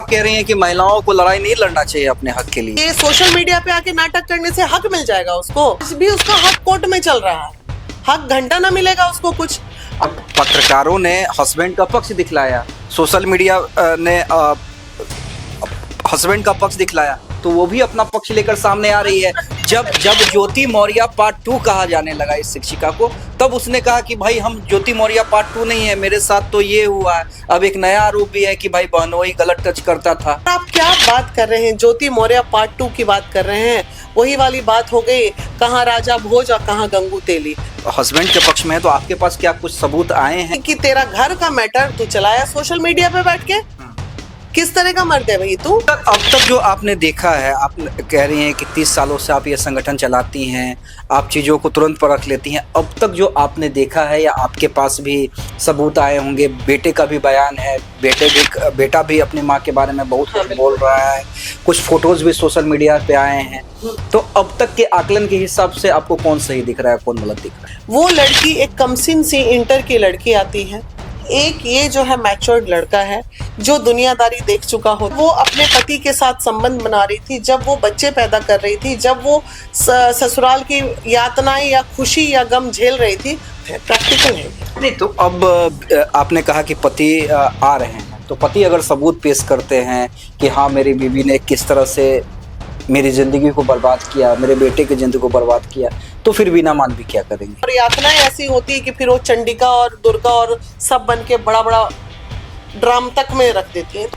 कह रही हैं कि महिलाओं को लड़ाई नहीं लड़ना चाहिए अपने हक के लिए। ये सोशल मीडिया पे आके नाटक करने से हक मिल जाएगा उसको? भी उसका हक कोर्ट में चल रहा है, हक घंटा ना मिलेगा उसको कुछ। अब पत्रकारों ने हस्बैंड का पक्ष दिखलाया, सोशल मीडिया ने हस्बैंड का पक्ष दिखलाया, तो वो भी अपना पक्ष लेकर सामने आ रही है। जब ज्योति मौर्य पार्ट 2 कहा जाने लगा इस शिक्षिका को, तब उसने कहा कि भाई हम ज्योति मौर्य पार्ट 2 नहीं है, मेरे साथ तो ये हुआ है। अब एक नया आरोप भी है कि भाई बहनोई गलत टच करता था। आप क्या बात कर रहे हैं? ज्योति मौर्य पार्ट 2 की बात कर रहे हैं? वही वाली बात हो गई, कहाँ राजा भोज और कहाँ गंगू तेली। हस्बैंड के पक्ष में है तो आपके पास क्या कुछ सबूत आए हैं कि तेरा घर का मैटर तू चलाया सोशल मीडिया पे बैठ के? किस तरह का मर्द है भाई तू? अब तक जो आपने देखा है, आप कह रही हैं कि 30 सालों से आप ये संगठन चलाती हैं, आप चीज़ों को तुरंत परख लेती हैं। अब तक जो आपने देखा है या आपके पास भी सबूत आए होंगे, बेटे का भी बयान है, बेटा भी अपनी माँ के बारे में बहुत कुछ बोल रहा है, कुछ फोटोज भी सोशल मीडिया पे आए हैं, तो अब तक के आकलन के हिसाब से आपको कौन सही दिख रहा है, कौन गलत दिख रहा है? वो लड़की एक कमसिन सी इंटर की लड़की आती है, एक ये जो है मैच्योर्ड लड़का है जो दुनियादारी देख चुका हो। वो अपने पति के साथ संबंध बना रही थी, जब वो बच्चे पैदा कर रही थी, जब वो ससुराल की यातनाएं या खुशी या गम झेल रही थी। प्रैक्टिकल है नहीं तो अब आपने कहा कि पति आ रहे हैं, तो पति अगर सबूत पेश करते हैं कि हाँ मेरी बीवी ने किस तरह से मेरी जिंदगी को बर्बाद किया, मेरे बेटे की जिंदगी को बर्बाद किया, तो फिर वीना मानवी क्या करेंगे? और यातनाएं ऐसी होती है कि फिर वो चंडिका और दुर्गा और सब बन के बड़ा बड़ा ड्राम तक में रख देती है।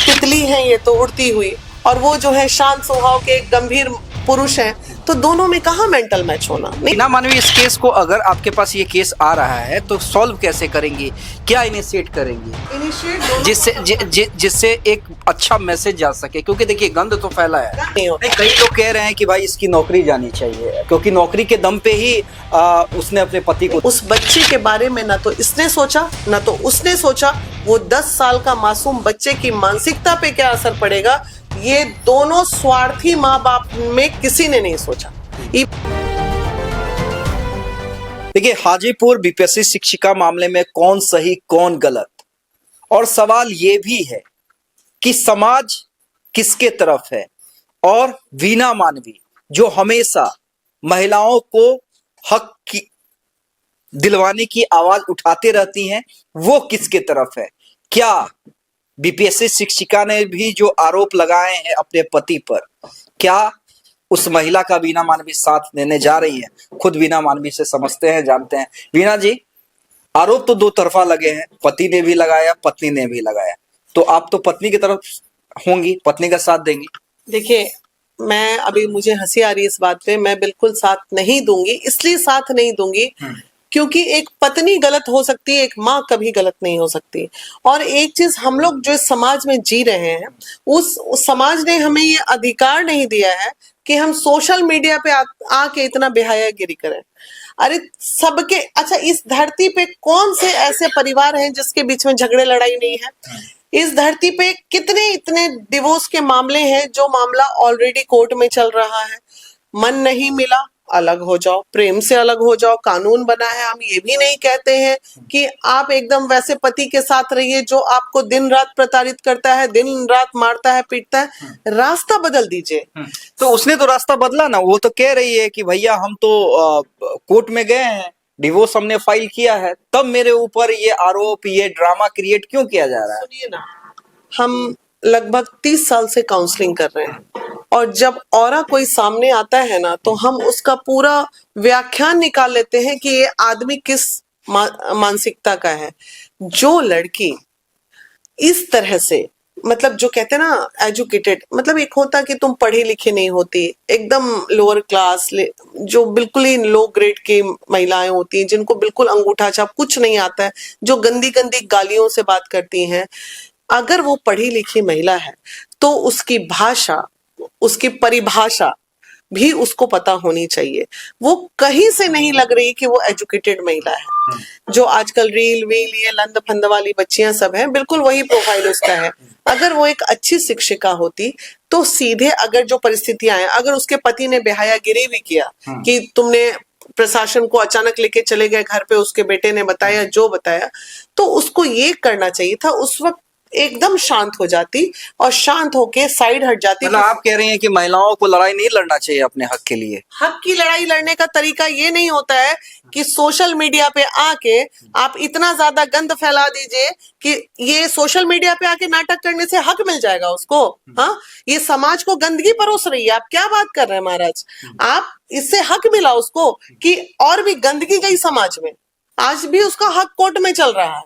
तितली है ये तो उड़ती हुई, और वो जो है शांत स्वभाव के एक गंभीर पुरुष हैं, तो दोनों में कहाँ मेंटल मैच होना? वीना मानवी इस केस को, अगर आपके पास ये केस आ रहा है तो सॉल्व कैसे करेंगी, क्या इनिशिएट करेंगी जिससे एक अच्छा मैसेज जा सके? क्योंकि देखिए गंद तो फैला है, कई लोग कह रहे हैं कि भाई इसकी नौकरी जानी चाहिए, क्योंकि नौकरी के दम पे ही उसने अपने पति को। उस बच्चे के बारे में ना तो इसने सोचा ना तो उसने सोचा, वो 10 साल का मासूम बच्चे की मानसिकता पे क्या असर पड़ेगा, ये दोनों स्वार्थी माँ बाप में किसी ने नहीं सोचा। देखिए हाजीपुर बीपीएससी शिक्षिका मामले में कौन सही कौन गलत, और सवाल ये भी है कि समाज किसके तरफ है, और वीना मानवी जो हमेशा महिलाओं को हक की दिलवाने की आवाज उठाते रहती हैं, वो किसके तरफ है? क्या बीपीएससी शिक्षिका ने भी जो आरोप लगाए हैं अपने पति पर, क्या उस महिला का वीना मानवी साथ देने जा रही है? खुद वीना मानवी से समझते हैं, जानते हैं। वीना जी, आरोप तो दो तरफा लगे हैं, पति ने भी लगाया, पत्नी ने भी लगाया, तो आप तो पत्नी की तरफ होंगी, पत्नी का साथ देंगी? देखिए, मैं अभी मुझे हंसी आ रही है इस बात पे, मैं बिल्कुल साथ नहीं दूंगी। इसलिए साथ नहीं दूंगी क्योंकि एक पत्नी गलत हो सकती है, एक माँ कभी गलत नहीं हो सकती। और एक चीज, हम लोग जो समाज में जी रहे हैं, उस समाज ने हमें ये अधिकार नहीं दिया है कि हम सोशल मीडिया पे आके इतना बेहयागिरी करें। अरे सबके, अच्छा इस धरती पे कौन से ऐसे परिवार हैं जिसके बीच में झगड़े लड़ाई नहीं है? इस धरती पे कितने इतने डिवोर्स के मामले हैं जो मामला ऑलरेडी कोर्ट में चल रहा है। मन नहीं मिला, अलग हो जाओ, प्रेम से अलग हो जाओ, कानून बना है। हम ये भी नहीं कहते हैं कि आप एकदम वैसे पति के साथ रहिए जो आपको दिन रात प्रताड़ित करता है, दिन रात मारता है, पीटता है। रास्ता बदल दीजिए। तो उसने तो रास्ता बदला ना, वो तो कह रही है कि भैया हम तो कोर्ट में गए हैं, डिवोर्स हमने फाइल किया है, तब मेरे ऊपर ये आरोप, ये ड्रामा क्रिएट क्यों किया जा रहा है? सुनिए ना, हम लगभग 30 साल से काउंसलिंग कर रहे हैं, और जब औरा कोई सामने आता है ना, तो हम उसका पूरा व्याख्यान निकाल लेते हैं कि ये आदमी किस मानसिकता का है। जो लड़की इस तरह से, मतलब जो कहते हैं ना एजुकेटेड, मतलब एक होता कि तुम पढ़ी लिखी नहीं होती, एकदम लोअर क्लास, जो बिल्कुल ही लो ग्रेड की महिलाएं होती हैं, जिनको बिल्कुल अंगूठा छाप कुछ नहीं आता है, जो गंदी गंदी गालियों से बात करती हैं। अगर वो पढ़ी लिखी महिला है तो उसकी भाषा, उसकी परिभाषा भी उसको पता होनी चाहिए। वो कहीं से नहीं लग रही कि वो एजुकेटेड महिला है। जो आजकल रील वील ये लंद फंद वाली बच्चियां सब हैं, बिल्कुल वही प्रोफाइल उसका है। अगर वो एक अच्छी शिक्षिका होती तो सीधे, अगर जो परिस्थितियां हैं, अगर उसके पति ने बेहयागिरी भी किया कि तुमने प्रशासन को अचानक लेके चले गए घर पे, उसके बेटे ने बताया जो बताया, तो उसको ये करना चाहिए था उस वक्त एकदम शांत हो जाती और शांत होके साइड हट जाती। मतलब आप कह रही हैं कि महिलाओं को लड़ाई नहीं लड़ना चाहिए अपने हक के लिए? हक की लड़ाई लड़ने का तरीका ये नहीं होता है कि सोशल मीडिया पे आके आप इतना ज्यादा गंद फैला दीजिए कि ये सोशल मीडिया पे आके नाटक करने से हक मिल जाएगा उसको। हाँ, ये समाज को गंदगी परोस रही है। आप क्या बात कर रहे हैं महाराज? आप इससे हक मिला उसको कि और भी गंदगी गई समाज में, आज भी उसका हक कोर्ट में चल रहा है,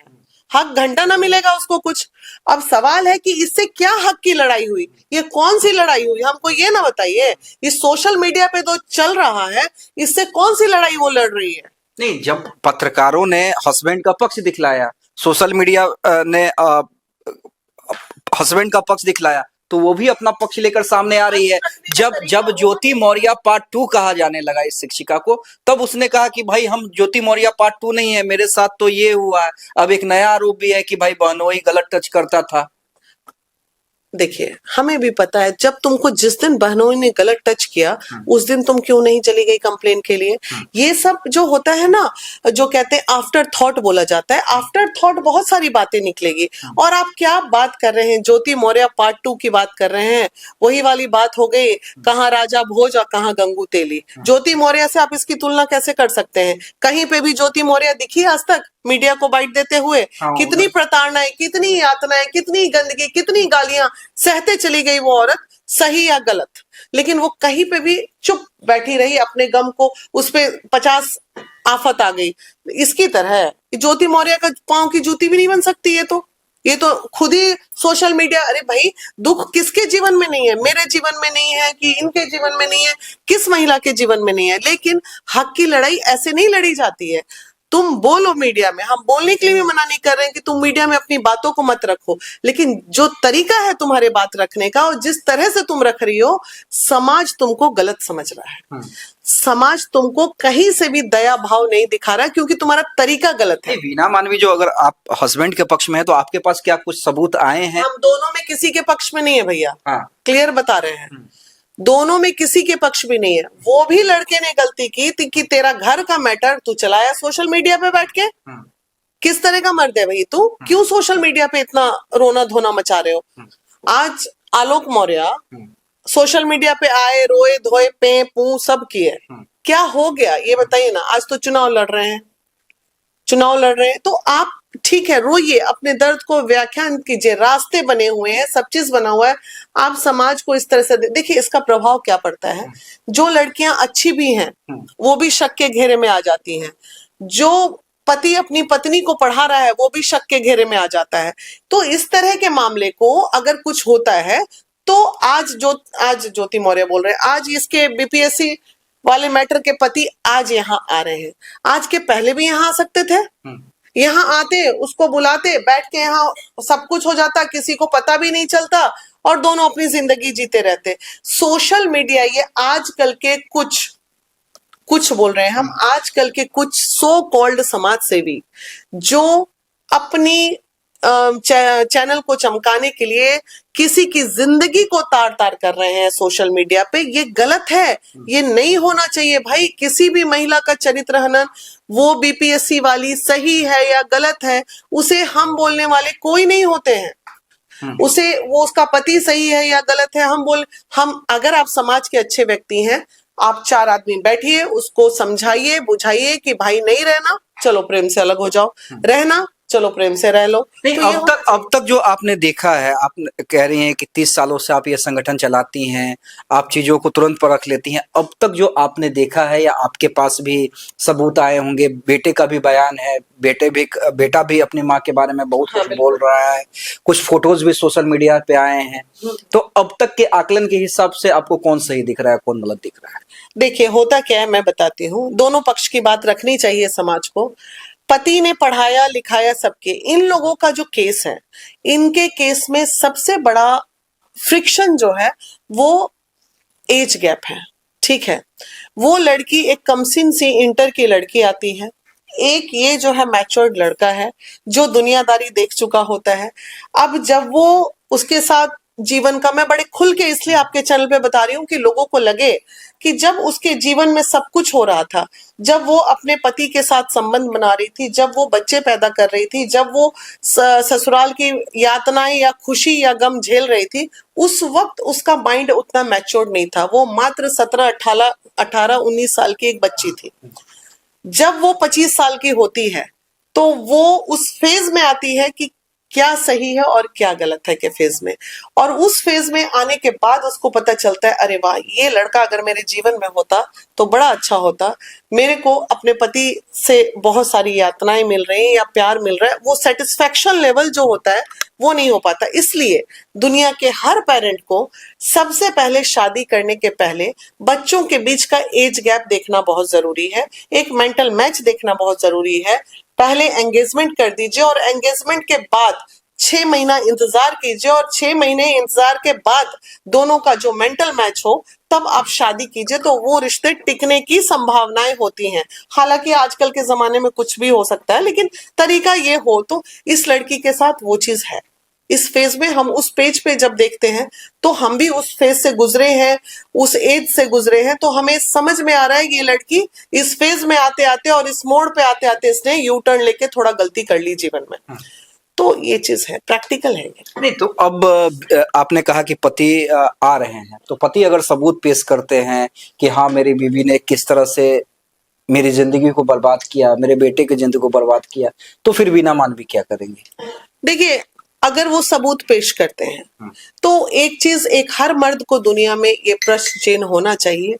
हक घंटा ना मिलेगा उसको कुछ। अब सवाल है कि इससे क्या हक की लड़ाई हुई, ये कौन सी लड़ाई हुई, हमको ये ना बताइए। इस सोशल मीडिया पे तो चल रहा है, इससे कौन सी लड़ाई वो लड़ रही है? नहीं, जब पत्रकारों ने हस्बैंड का पक्ष दिखलाया, सोशल मीडिया ने हस्बैंड का पक्ष दिखलाया, तो वो भी अपना पक्ष लेकर सामने आ रही है। जब ज्योति मौर्य पार्ट 2 कहा जाने लगा इस शिक्षिका को, तब उसने कहा कि भाई हम ज्योति मौर्य पार्ट 2 नहीं है, मेरे साथ तो ये हुआ है। अब एक नया आरोप भी है कि भाई बहनोई गलत टच करता था। देखिए, हमें भी पता है, जब तुमको जिस दिन बहनों ने गलत टच किया उस दिन तुम क्यों नहीं चली गई कंप्लेन के लिए? ये सब जो होता है ना, जो कहते हैं आफ्टर थॉट बोला जाता है, आफ्टर थॉट बहुत सारी बातें निकलेगी। और आप क्या बात कर रहे हैं? ज्योति मौर्य पार्ट 2 की बात कर रहे हैं, वही वाली बात हो गई, कहाँ राजा भोज और कहाँ गंगू तेली। ज्योति मौर्य से आप इसकी तुलना कैसे कर सकते हैं? कहीं पे भी ज्योति मौर्य दिखी आज तक मीडिया को बाइट देते हुए? कितनी प्रताड़नाएं, कितनी यातनाएं, कितनी गंदगी, कितनी गालियां सहते चली गई वो औरत, सही या गलत, लेकिन वो कहीं पे भी चुप बैठी रही अपने गम को, उस पे 50 आफत आ गई। इसकी तरह ज्योति मौर्य का पांव की जूती भी नहीं बन सकती। ये तो खुद ही सोशल मीडिया, अरे भाई दुख किसके जीवन में नहीं है? मेरे जीवन में नहीं है कि इनके जीवन में नहीं है, किस महिला के जीवन में नहीं है? लेकिन हक की लड़ाई ऐसे नहीं लड़ी जाती है। तुम बोलो मीडिया में, हम बोलने के लिए भी मना नहीं कर रहे हैं कि तुम मीडिया में अपनी बातों को मत रखो, लेकिन जो तरीका है तुम्हारे बात रखने का और जिस तरह से तुम रख रही हो, समाज तुमको गलत समझ रहा है। समाज तुमको कहीं से भी दया भाव नहीं दिखा रहा, क्योंकि तुम्हारा तरीका गलत है। वीना मानवी, जो अगर आप हस्बैंड के पक्ष में है तो आपके पास क्या कुछ सबूत आए हैं? हम दोनों में किसी के पक्ष में नहीं है भैया, क्लियर बता रहे हैं, दोनों में किसी के पक्ष भी नहीं है। वो भी लड़के ने गलती की थी कि तेरा घर का मैटर तू चलाया सोशल मीडिया पे बैठ के। किस तरह का मर्द है भाई तू? क्यों सोशल मीडिया पे इतना रोना धोना मचा रहे हो? आज आलोक मौर्य सोशल मीडिया पे आए, रोए धोए, पे पू सब किए, क्या हो गया ये बताइए ना। आज तो चुनाव लड़ रहे हैं, तो आप ठीक है रोइए, अपने दर्द को व्याख्यान कीजिए, रास्ते बने हुए हैं, सब चीज बना हुआ है। आप समाज को इस तरह से देखिए, इसका प्रभाव क्या पड़ता है। जो लड़कियां अच्छी भी हैं वो भी शक के घेरे में आ जाती हैं, जो पति अपनी पत्नी को पढ़ा रहा है वो भी शक के घेरे में आ जाता है। तो इस तरह के मामले को अगर कुछ होता है तो आज ज्योति मौर्य बोल रहे हैं, आज इसके बीपीएससी वाले मैटर के पति आज यहाँ आ रहे हैं। आज के पहले भी यहाँ आ सकते थे, यहाँ आते, उसको बुलाते, बैठ के यहाँ सब कुछ हो जाता, किसी को पता भी नहीं चलता और दोनों अपनी जिंदगी जीते रहते। सोशल मीडिया ये आजकल के कुछ बोल रहे हैं हम, आजकल के कुछ सो कॉल्ड समाज सेवी जो अपनी चैनल को चमकाने के लिए किसी की जिंदगी को तार तार कर रहे हैं सोशल मीडिया पे। ये गलत है, ये नहीं होना चाहिए भाई। किसी भी महिला का चरित्र हनन, वो बीपीएससी वाली सही है या गलत है, उसे हम बोलने वाले कोई नहीं होते हैं। उसे वो उसका पति सही है या गलत है हम अगर आप समाज के अच्छे व्यक्ति हैं, आप 4 आदमी बैठिए, उसको समझाइए बुझाइए कि भाई नहीं रहना, चलो प्रेम से अलग हो जाओ, रहना चलो प्रेम से रह लो। नहीं, तो अब तक जो आपने देखा है, आप कह रही हैं कि 30 सालों से आप ये संगठन चलाती हैं, आप चीजों को तुरंत परख लेती हैं। अब तक जो आपने देखा है या आपके पास भी सबूत आए होंगे, बेटे का भी बयान है, बेटा भी अपनी माँ के बारे में बहुत कुछ बोल रहा है, कुछ फोटोज भी सोशल मीडिया पे आए हैं, तो अब तक के आकलन के हिसाब से आपको कौन सही दिख रहा है, कौन गलत दिख रहा है? देखिए, होता क्या है मैं बताती हूँ, दोनों पक्ष की बात रखनी चाहिए समाज को। पति ने पढ़ाया लिखाया सबके, इन लोगों का जो केस है, इनके केस में सबसे बड़ा फ्रिक्शन जो है वो एज गैप है। ठीक है, वो लड़की एक कमसिन सी इंटर की लड़की आती है, एक ये जो है मैच्योर्ड लड़का है जो दुनियादारी देख चुका होता है। अब जब वो उसके साथ जीवन का, मैं बड़े खुल के इसलिए आपके चैनल पे बता रही हूँ कि लोगों को लगे कि जब उसके जीवन में सब कुछ हो रहा था, जब वो अपने पति के साथ संबंध बना रही थी, जब वो बच्चे पैदा कर रही थी, जब वो ससुराल की यातनाएं या खुशी या गम झेल रही थी, उस वक्त उसका माइंड उतना मैच्योर्ड नहीं था। वो मात्र 17, 18, 19 साल की एक बच्ची थी। जब वो 25 साल की होती है तो वो उस फेज में आती है कि क्या सही है और क्या गलत है के फेज में, और उस फेज में आने के बाद उसको पता चलता है अरे वाह, ये लड़का अगर मेरे जीवन में होता तो बड़ा अच्छा होता, मेरे को अपने पति से बहुत सारी यातनाएं मिल रही हैं या प्यार मिल रहा है, वो सेटिस्फेक्शन लेवल जो होता है वो नहीं हो पाता। इसलिए दुनिया के हर पेरेंट को सबसे पहले शादी करने के पहले बच्चों के बीच का एज गैप देखना बहुत जरूरी है, एक मेंटल मैच देखना बहुत जरूरी है। पहले एंगेजमेंट कर दीजिए और एंगेजमेंट के बाद 6 महीना इंतजार कीजिए, और 6 महीने इंतजार के बाद दोनों का जो मेंटल मैच हो तब आप शादी कीजिए, तो वो रिश्ते टिकने की संभावनाएं होती हैं। हालांकि आजकल के जमाने में कुछ भी हो सकता है, लेकिन तरीका ये हो तो इस लड़की के साथ वो चीज है। इस फेज में हम उस पेज पे जब देखते हैं तो हम भी उस फेज से गुजरे हैं, उस एज से गुजरे हैं, तो हमें समझ में आ रहा है कि ये लड़की इस फेज में आते आते और इस मोड़ पे आते आते इसने यू टर्न लेके थोड़ा गलती कर ली जीवन में। तो ये चीज है, प्रैक्टिकल है ये। नहीं तो अब आपने कहा कि पति आ रहे हैं, तो पति अगर सबूत पेश करते हैं कि हाँ मेरी बीवी ने किस तरह से मेरी जिंदगी को बर्बाद किया, मेरे बेटे की जिंदगी को बर्बाद किया, तो फिर बिना मानवी क्या करेंगे? देखिए, अगर वो सबूत पेश करते हैं तो एक चीज, एक हर मर्द को दुनिया में ये प्रश्न चिन्ह होना चाहिए,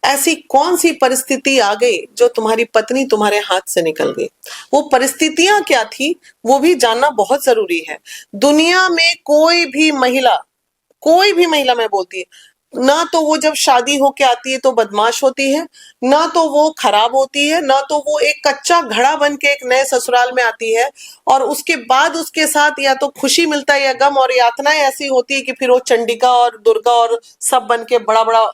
ऐसी कौन सी परिस्थिति आ गई जो तुम्हारी पत्नी तुम्हारे हाथ से निकल गई? वो परिस्थितियां क्या थी वो भी जानना बहुत जरूरी है। दुनिया में कोई भी महिला मैं बोलती है ना, तो वो जब शादी होके आती है तो बदमाश होती है, ना तो वो खराब होती है, ना तो वो एक कच्चा घड़ा बन के एक नए ससुराल में आती है, और उसके बाद उसके साथ या तो खुशी मिलता है या गम, और यातनाएं ऐसी होती है कि फिर वो चंडिका और दुर्गा और सब बन के बड़ा बड़ा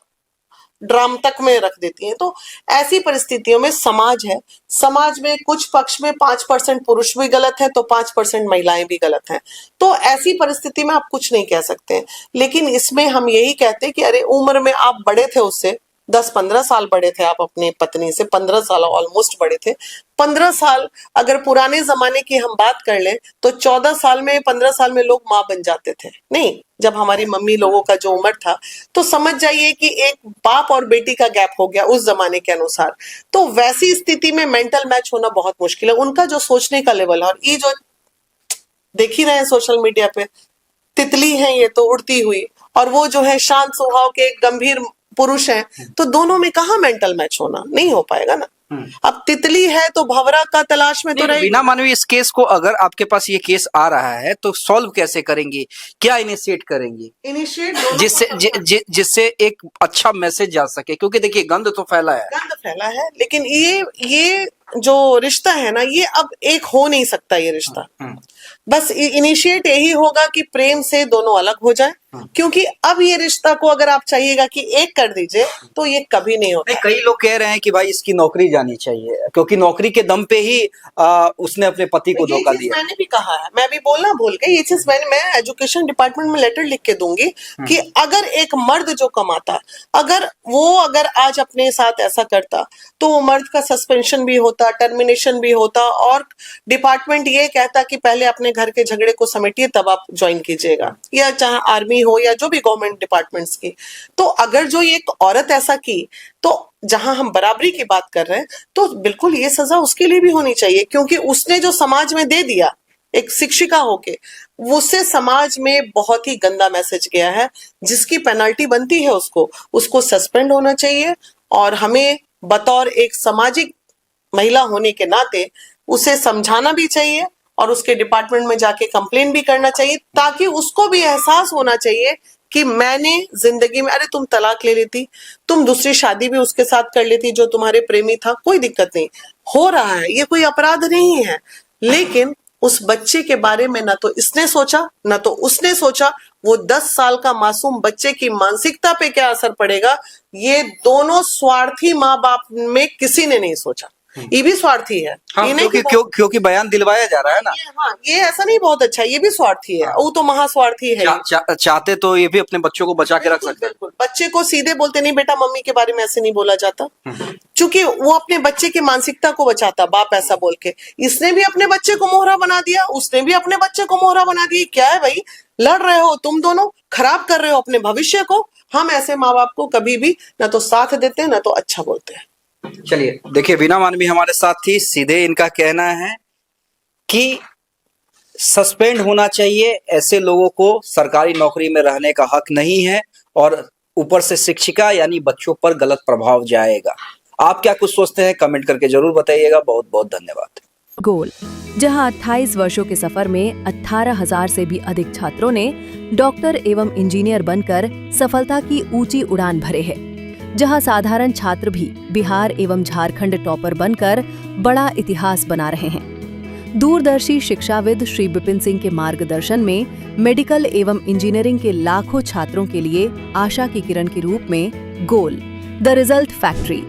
ड्राम तक में रख देती हैं। तो ऐसी परिस्थितियों में समाज है, समाज में कुछ पक्ष में 5% पुरुष भी गलत है तो 5% महिलाएं भी गलत हैं। तो ऐसी परिस्थिति में आप कुछ नहीं कह सकते हैं, लेकिन इसमें हम यही कहते हैं कि अरे उम्र में आप बड़े थे उससे, 10-15 साल बड़े थे आप अपनी पत्नी से, 15 साल ऑलमोस्ट बड़े थे। 15 साल अगर पुराने जमाने की हम बात कर लें तो 14 साल में, 15 साल में लोग माँ बन जाते थे। नहीं, जब हमारी मम्मी लोगों का जो उम्र था, तो समझ जाइए कि एक बाप और बेटी का गैप हो गया उस जमाने के अनुसार। तो वैसी स्थिति में मेंटल मैच होना बहुत मुश्किल है। उनका जो सोचने का लेवल है, और ये जो देख ही रहे हैं सोशल मीडिया पे, तितली है ये तो उड़ती हुई, और वो जो है शांत स्वभाव के एक गंभीर पुरुष हैं, तो दोनों में कहाँ मेंटल मैच होना? नहीं हो पाएगा ना। अब तितली है तो भंवरा का तलाश में तो रहेगी। बिना मानवी इस केस को, अगर आपके पास ये केस आ रहा है तो सॉल्व कैसे करेंगे, क्या इनिशिएट करेंगे इनिशिएट जिससे एक अच्छा मैसेज जा सके? क्योंकि देखिए गंद तो फैला है, लेकिन ये जो रिश्ता है ना, ये अब एक हो नहीं सकता ये रिश्ता। बस इनिशिएट यही होगा कि प्रेम से दोनों अलग हो जाए, क्योंकि अब ये रिश्ता को अगर आप चाहिएगा कि एक कर दीजिए तो ये कभी नहीं होगा। कई लोग कह रहे हैं कि भाई इसकी नौकरी जानी चाहिए, क्योंकि नौकरी के दम पे ही उसने अपने पति को धोखा दिया। मैंने भी कहा है, मैं भी बोलना भूल गई, ये चीज मैं एजुकेशन डिपार्टमेंट में लेटर लिख के दूंगी कि अगर एक मर्द जो कमाता, अगर आज अपने साथ ऐसा करता तो वो मर्द का सस्पेंशन भी होता, टर्मिनेशन भी होता, और डिपार्टमेंट ये कहता कि पहले अपने घर के झगड़े को समेटिए तब आप ज्वाइन कीजिएगा, या चाहे आर्मी हो या जो भी गवर्नमेंट डिपार्टमेंट्स की। तो अगर जो एक औरत ऐसा की, तो जहां हम बराबरी की बात कर रहे हैं, तो बिल्कुल ये सजा उसके लिए भी होनी चाहिए, क्योंकि उसने जो समाज में दे दिया एक शिक्षिका होके, उससे समाज में बहुत ही गंदा मैसेज गया है, जिसकी पेनल्टी बनती है उसको सस्पेंड होना चाहिए। और हमें बतौर एक सामाजिक महिला होने के नाते उसे समझाना भी चाहिए और उसके डिपार्टमेंट में जाके कंप्लेन भी करना चाहिए, ताकि उसको भी एहसास होना चाहिए कि मैंने जिंदगी में, अरे तुम तलाक ले लेती, तुम दूसरी शादी भी उसके साथ कर लेती जो तुम्हारे प्रेमी था, कोई दिक्कत नहीं, हो रहा है, ये कोई अपराध नहीं है। लेकिन उस बच्चे के बारे में ना तो इसने सोचा ना तो उसने सोचा, वो 10 साल का मासूम बच्चे की मानसिकता पे क्या असर पड़ेगा, ये दोनों स्वार्थी माँ बाप में किसी ने नहीं सोचा। ये भी स्वार्थी है। हाँ, ये नहीं कि क्योंकि बयान दिलवाया जा रहा है ना। हाँ, ये ऐसा नहीं बहुत अच्छा, ये भी स्वार्थी है। वो तो महास्वार्थी है। चाहते तो ये भी अपने बच्चों को बचा के रख सकते हैं। बिल्कुल, बच्चे को सीधे बोलते नहीं बेटा मम्मी के बारे में ऐसे नहीं बोला जाता, क्योंकि वो अपने बच्चे की मानसिकता को बचाता, बाप ऐसा बोल के। इसने भी अपने बच्चे को मोहरा बना दिया, उसने भी अपने बच्चे को मोहरा बना दिया। क्या है भाई, लड़ रहे हो तुम दोनों, खराब कर रहे हो अपने भविष्य को। हम ऐसे माँ बाप को कभी भी ना तो साथ देते हैं ना तो अच्छा बोलते हैं। चलिए देखिए, वीना मानवी हमारे साथ थी। सीधे इनका कहना है कि सस्पेंड होना चाहिए, ऐसे लोगों को सरकारी नौकरी में रहने का हक नहीं है, और ऊपर से शिक्षिका यानी बच्चों पर गलत प्रभाव जाएगा। आप क्या कुछ सोचते हैं, कमेंट करके जरूर बताइएगा। बहुत बहुत धन्यवाद। गोल, जहां 28 वर्षों के सफर में 18,000 से भी अधिक छात्रों ने डॉक्टर एवं इंजीनियर बनकर सफलता की ऊंची उड़ान भरे हैं, जहां साधारण छात्र भी बिहार एवं झारखंड टॉपर बनकर बड़ा इतिहास बना रहे हैं। दूरदर्शी शिक्षाविद श्री विपिन सिंह के मार्गदर्शन में मेडिकल एवं इंजीनियरिंग के लाखों छात्रों के लिए आशा की किरण के रूप में गोल, द रिजल्ट फैक्ट्री,